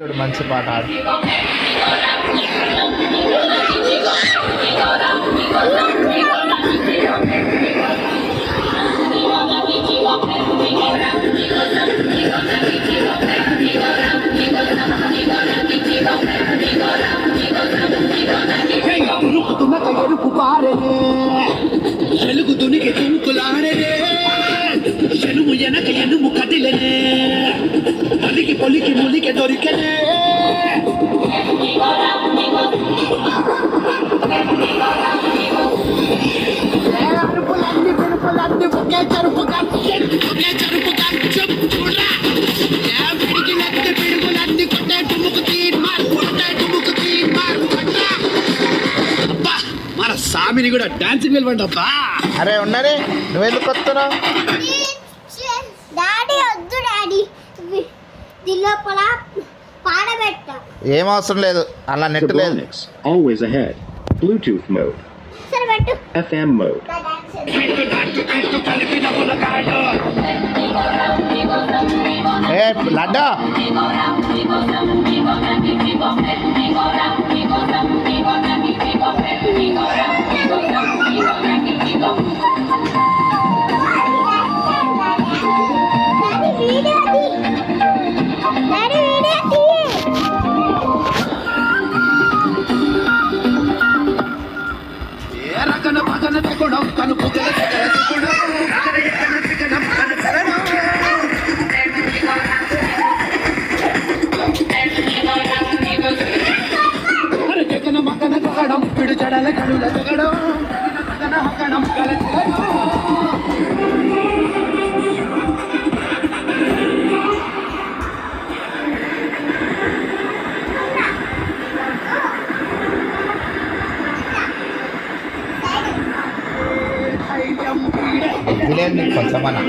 మంచి పాట ఆడు. ఎరుపు పారనే వెలుగు దునికి తుముకులాడనే ఎనుము ఎనక ఎనుము కదిలనే పొలికి పొలికి ములికి దొరికనే అరుపులన్నీ పిలుపులన్నీ ఒకే చెరుపుగా ఒకే చెరుపుగా చెప్పురా పిడికిలన్నీ పిడుగులన్నీ కొట్టే టుముకు తీర్మార్ కొట్టే టుముకు తీర్మార్ కొట్రా అబ్బా మన సామిని కూడా డాన్స్ పిలవండి అబ్బా. అరే ఉన్నది నువ్వెందుకు వస్తున్నావు? డాడీ వద్దు డాడీ లోపల పాడబెట్ట. ఏం అవసరం లేదు, అలా నెట్ లేదు. Sablonics, always ahead. Bluetooth mode. సరే పెట్టు. FM mode. ఏ లడ్డా డాడీ వీడియో తీ. డాడీ వీడియో తీ. ఏ రకన పగన తెగడం కనుపు తెగడం జగన మగన తెగడం పిడు జడల కనుల తెగడం మగన హకడం కల వద్దులేదు నీకు కొంచెమన్నా.